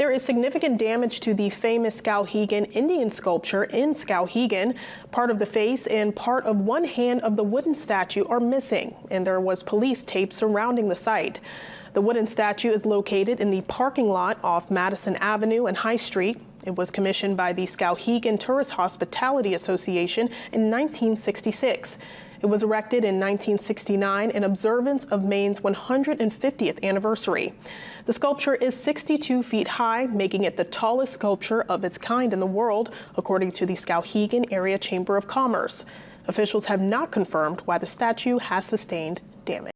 There is significant damage to the famous Skowhegan Indian sculpture in Skowhegan. Part of the face and part of one hand of the wooden statue are missing, and there was police tape surrounding the site. The wooden statue is located in the parking lot off Madison Avenue and High Street. It was commissioned by the Skowhegan Tourist Hospitality Association in 1966. It was erected in 1969 in observance of Maine's 150th anniversary. The sculpture is 62 feet high, making it the tallest sculpture of its kind in the world, according to the Skowhegan Area Chamber of Commerce. Officials have not confirmed why the statue has sustained damage.